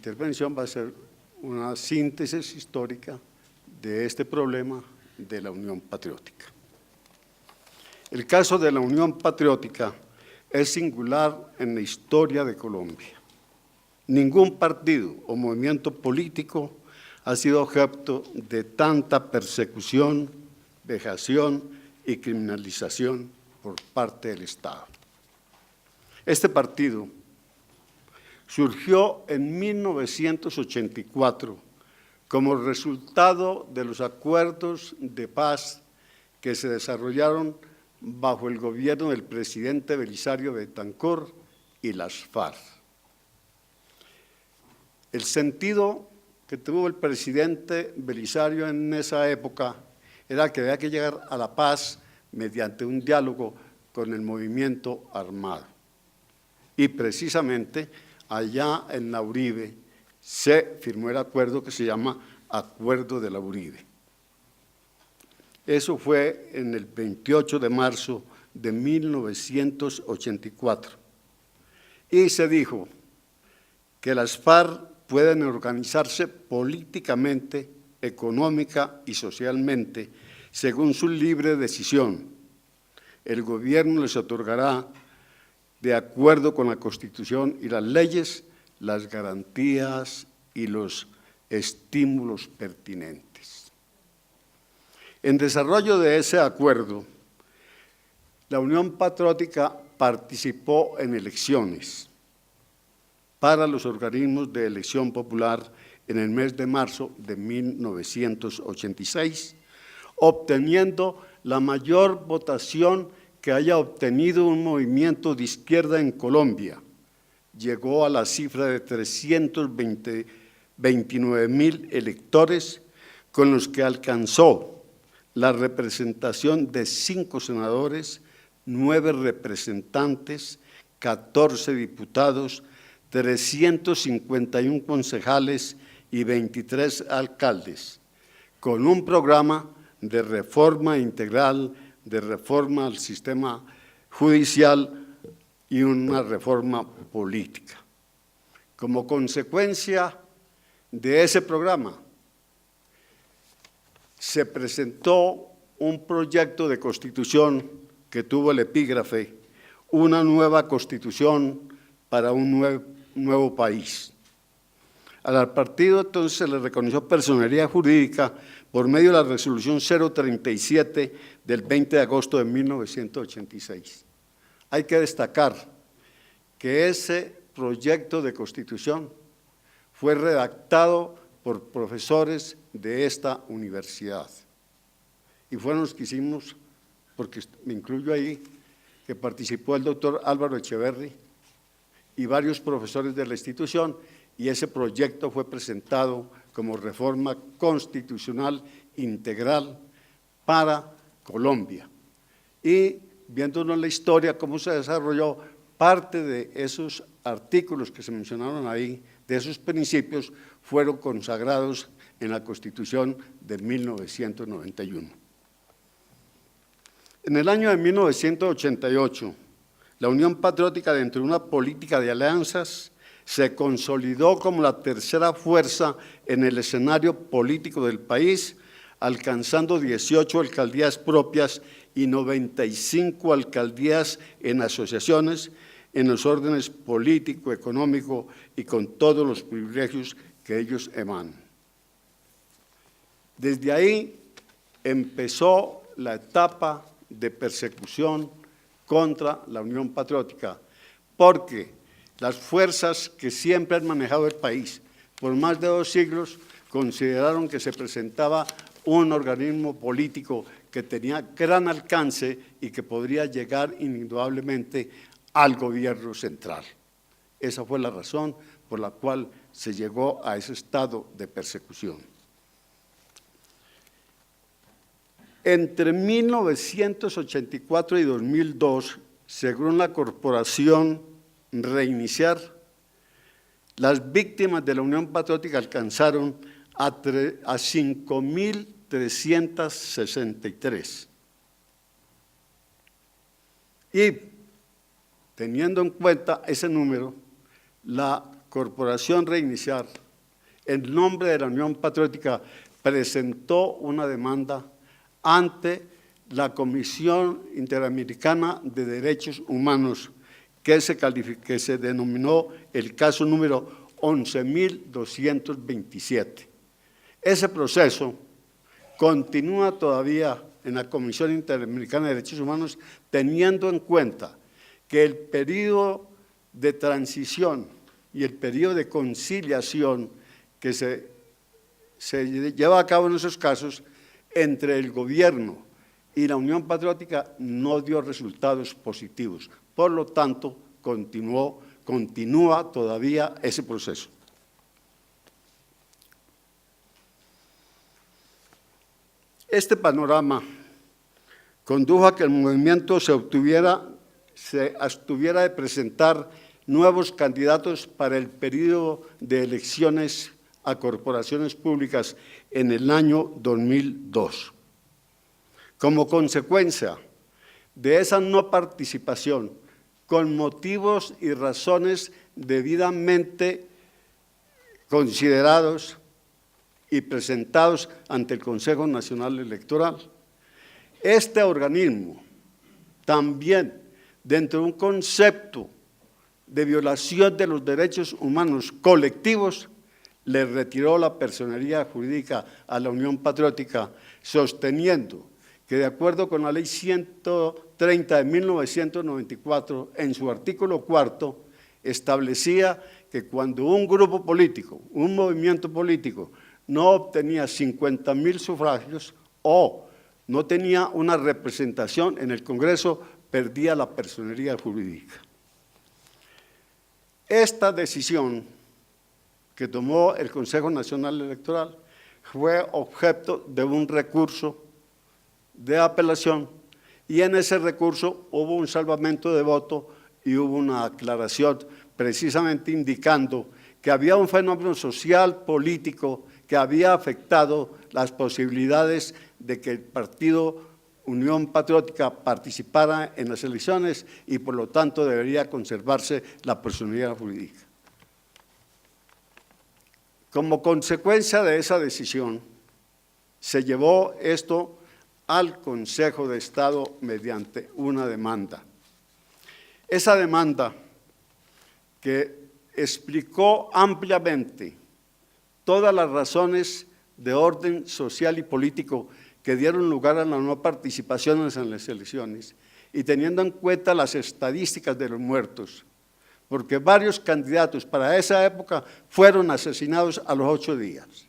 intervención va a ser una síntesis histórica de este problema de la Unión Patriótica. El caso de la Unión Patriótica es singular en la historia de Colombia. Ningún partido o movimiento político ha sido objeto de tanta persecución, vejación y criminalización por parte del Estado. Este partido surgió en 1984 como resultado de los acuerdos de paz que se desarrollaron bajo el gobierno del presidente Belisario Betancor y las FARC. El sentido que tuvo el presidente Belisario en esa época era que había que llegar a la paz mediante un diálogo con el movimiento armado. Y precisamente allá en la Uribe se firmó el acuerdo que se llama Acuerdo de la Uribe. Eso fue en el 28 de marzo de 1984. Y se dijo que las FARC pueden organizarse políticamente, económica y socialmente según su libre decisión. El gobierno les otorgará, de acuerdo con la Constitución y las leyes, las garantías y los estímulos pertinentes. En desarrollo de ese acuerdo, la Unión Patriótica participó en elecciones para los organismos de elección popular en el mes de marzo de 1986, obteniendo la mayor votación que haya obtenido un movimiento de izquierda en Colombia. Llegó a la cifra de 329.000 electores, con los que alcanzó la representación de 5 senadores, 9 representantes, 14 diputados, 351 concejales y 23 alcaldes, con un programa de reforma integral, de reforma al sistema judicial y una reforma política. Como consecuencia de ese programa, se presentó un proyecto de constitución que tuvo el epígrafe "Una nueva constitución para un nuevo país". Al partido entonces se le reconoció personería jurídica por medio de la resolución 037 del 20 de agosto de 1986. Hay que destacar que ese proyecto de constitución fue redactado por profesores de esta universidad. Y fueron los que hicimos, porque me incluyo ahí, que participó el doctor Álvaro Echeverri y varios profesores de la institución, y ese proyecto fue presentado como reforma constitucional integral para Colombia. Y viéndonos la historia, cómo se desarrolló, parte de esos artículos que se mencionaron ahí, de esos principios, fueron consagrados en la Constitución de 1991. En el año de 1988, la Unión Patriótica, dentro de una política de alianzas, se consolidó como la tercera fuerza en el escenario político del país, alcanzando 18 alcaldías propias y 95 alcaldías en asociaciones, en los órdenes político, económico y con todos los privilegios que ellos emanan. Desde ahí empezó la etapa de persecución contra la Unión Patriótica, porque las fuerzas que siempre han manejado el país por más de 2 siglos consideraron que se presentaba un organismo político que tenía gran alcance y que podría llegar indudablemente al gobierno central. Esa fue la razón por la cual se llegó a ese estado de persecución. Entre 1984 y 2002, según la Corporación Reiniciar, las víctimas de la Unión Patriótica alcanzaron a 5.363. Y teniendo en cuenta ese número, la Corporación Reiniciar, en nombre de la Unión Patriótica, presentó una demanda ante la Comisión Interamericana de Derechos Humanos, que se denominó el caso número 11.227. Ese proceso continúa todavía en la Comisión Interamericana de Derechos Humanos, teniendo en cuenta que el periodo de transición y el periodo de conciliación que se lleva a cabo en esos casos entre el gobierno y la Unión Patriótica no dio resultados positivos. Por lo tanto, continúa todavía ese proceso. Este panorama condujo a que el movimiento se abstuviera de presentar nuevos candidatos para el periodo de elecciones a corporaciones públicas en el año 2002. Como consecuencia de esa no participación, con motivos y razones debidamente considerados y presentados ante el Consejo Nacional Electoral, este organismo también, dentro de un concepto de violación de los derechos humanos colectivos, le retiró la personería jurídica a la Unión Patriótica, sosteniendo que de acuerdo con la Ley 130 de 1994, en su artículo 4, establecía que cuando un grupo político, un movimiento político, no obtenía 50.000 sufragios o no tenía una representación en el Congreso, perdía la personería jurídica. Esta decisión que tomó el Consejo Nacional Electoral fue objeto de un recurso de apelación y en ese recurso hubo un salvamento de voto y hubo una aclaración precisamente indicando que había un fenómeno social, político, que había afectado las posibilidades de que el partido Unión Patriótica participara en las elecciones y por lo tanto debería conservarse la personería jurídica. Como consecuencia de esa decisión, se llevó esto al Consejo de Estado mediante una demanda. Esa demanda que explicó ampliamente todas las razones de orden social y político que dieron lugar a la no participación en las elecciones y teniendo en cuenta las estadísticas de los muertos, porque varios candidatos para esa época fueron asesinados a los 8 días.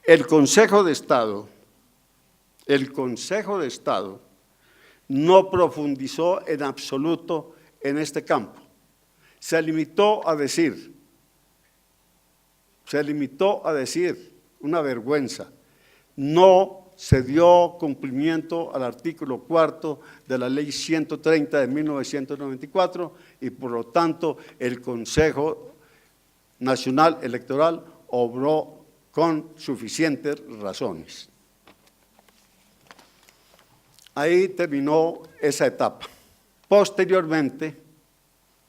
El Consejo de Estado no profundizó en absoluto en este campo. Se limitó a decir, una vergüenza, no se dio cumplimiento al artículo 4 de la Ley 130 de 1994 y por lo tanto el Consejo Nacional Electoral obró con suficientes razones. Ahí terminó esa etapa. Posteriormente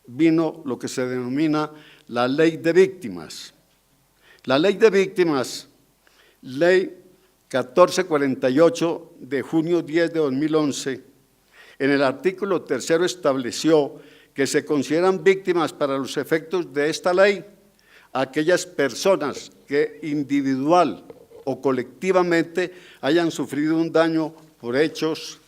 vino lo que se denomina la Ley de Víctimas. La Ley de Víctimas, Ley 1448 de junio 10 de 2011, en el artículo 3 estableció que se consideran víctimas para los efectos de esta ley aquellas personas que individual o colectivamente hayan sufrido un daño por hechos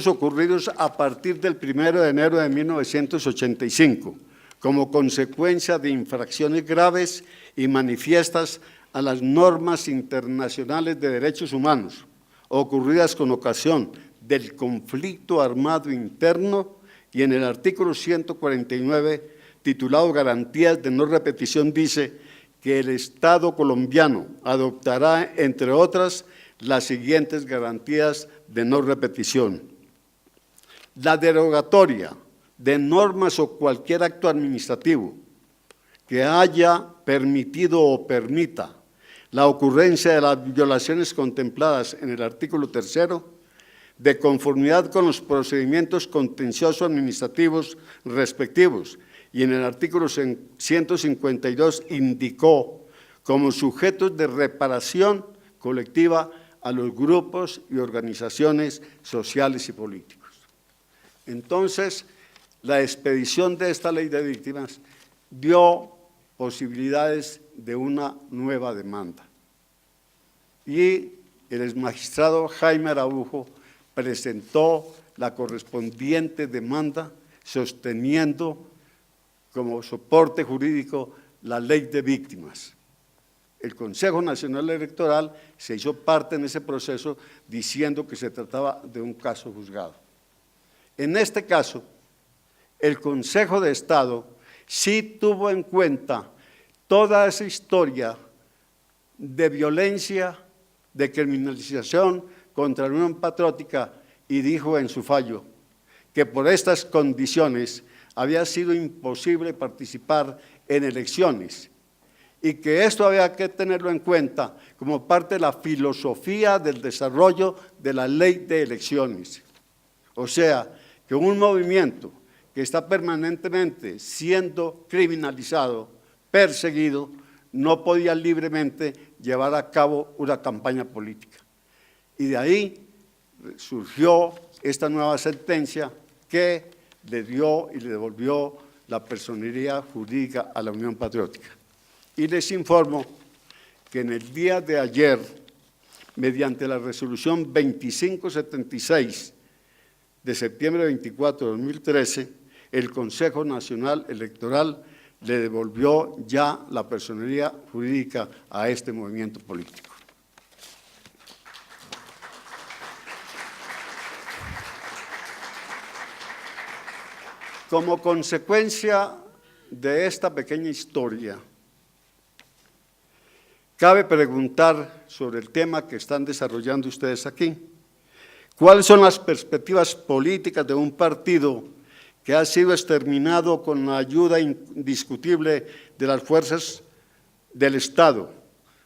ocurridos a partir del 1 de enero de 1985, como consecuencia de infracciones graves y manifiestas a las normas internacionales de derechos humanos, ocurridas con ocasión del conflicto armado interno, y en el artículo 149, titulado Garantías de no repetición, dice que el Estado colombiano adoptará, entre otras, las siguientes garantías de no repetición. La derogatoria de normas o cualquier acto administrativo que haya permitido o permita la ocurrencia de las violaciones contempladas en el artículo 3 de conformidad con los procedimientos contenciosos administrativos respectivos, y en el artículo 152 indicó como sujetos de reparación colectiva a los grupos y organizaciones sociales y políticos. Entonces, la expedición de esta ley de víctimas dio posibilidades de una nueva demanda. Y el exmagistrado Jaime Araujo presentó la correspondiente demanda sosteniendo como soporte jurídico la ley de víctimas. El Consejo Nacional Electoral se hizo parte en ese proceso diciendo que se trataba de un caso juzgado. En este caso, el Consejo de Estado sí tuvo en cuenta toda esa historia de violencia, de criminalización contra la Unión Patriótica y dijo en su fallo que por estas condiciones había sido imposible participar en elecciones y que esto había que tenerlo en cuenta como parte de la filosofía del desarrollo de la ley de elecciones. O sea, que un movimiento que está permanentemente siendo criminalizado, perseguido, no podía libremente llevar a cabo una campaña política. Y de ahí surgió esta nueva sentencia que le dio y le devolvió la personería jurídica a la Unión Patriótica. Y les informo que en el día de ayer, mediante la resolución 2576 de septiembre 24 de 2013, el Consejo Nacional Electoral le devolvió ya la personería jurídica a este movimiento político. Como consecuencia de esta pequeña historia, cabe preguntar sobre el tema que están desarrollando ustedes aquí. ¿Cuáles son las perspectivas políticas de un partido que ha sido exterminado con la ayuda indiscutible de las fuerzas del Estado,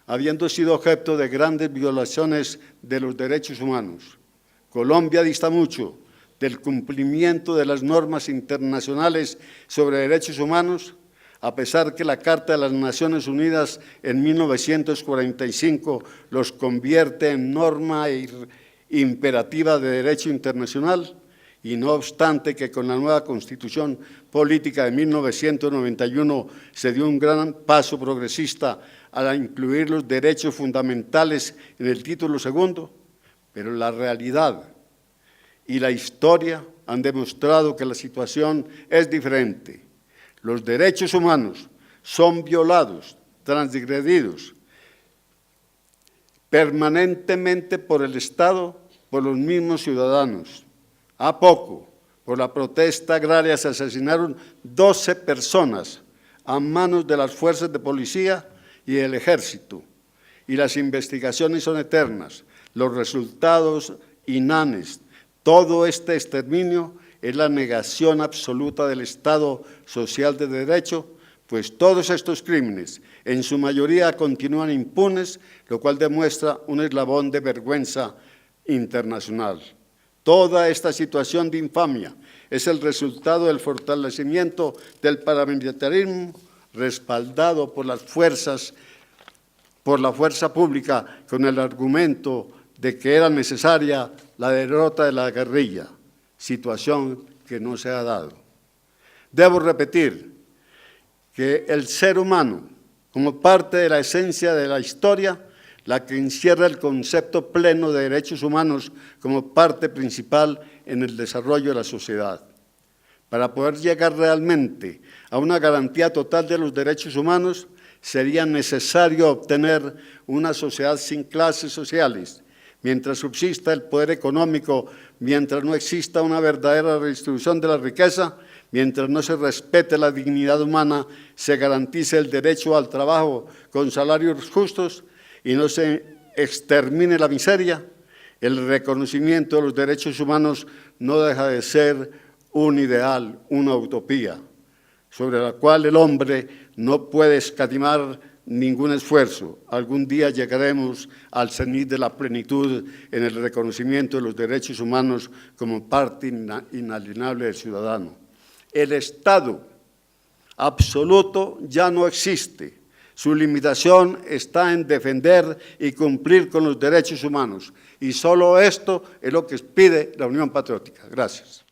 habiendo sido objeto de grandes violaciones de los derechos humanos? Colombia dista mucho del cumplimiento de las normas internacionales sobre derechos humanos, a pesar que la Carta de las Naciones Unidas en 1945 los convierte en norma imperativa de derecho internacional, y no obstante que con la nueva Constitución Política de 1991 se dio un gran paso progresista al incluir los derechos fundamentales en el título segundo, pero la realidad y la historia han demostrado que la situación es diferente. Los derechos humanos son violados, transgredidos permanentemente por el Estado, por los mismos ciudadanos. A poco, por la protesta agraria, se asesinaron 12 personas a manos de las fuerzas de policía y del ejército, y las investigaciones son eternas, los resultados inanes. Todo este exterminio es la negación absoluta del Estado social de derecho, pues todos estos crímenes, en su mayoría, continúan impunes, lo cual demuestra un eslabón de vergüenza internacional. Toda esta situación de infamia es el resultado del fortalecimiento del paramilitarismo respaldado por las fuerzas, por la fuerza pública, con el argumento de que era necesaria la derrota de la guerrilla, situación que no se ha dado. Debo repetir que el ser humano, como parte de la esencia de la historia, la que encierra el concepto pleno de derechos humanos como parte principal en el desarrollo de la sociedad. Para poder llegar realmente a una garantía total de los derechos humanos, sería necesario obtener una sociedad sin clases sociales. Mientras subsista el poder económico, mientras no exista una verdadera redistribución de la riqueza, mientras no se respete la dignidad humana, se garantice el derecho al trabajo con salarios justos y no se extermine la miseria, el reconocimiento de los derechos humanos no deja de ser un ideal, una utopía, sobre la cual el hombre no puede escatimar ningún esfuerzo. Algún día llegaremos al cenit de la plenitud en el reconocimiento de los derechos humanos como parte inalienable del ciudadano. El Estado absoluto ya no existe. Su limitación está en defender y cumplir con los derechos humanos. Y solo esto es lo que pide la Unión Patriótica. Gracias.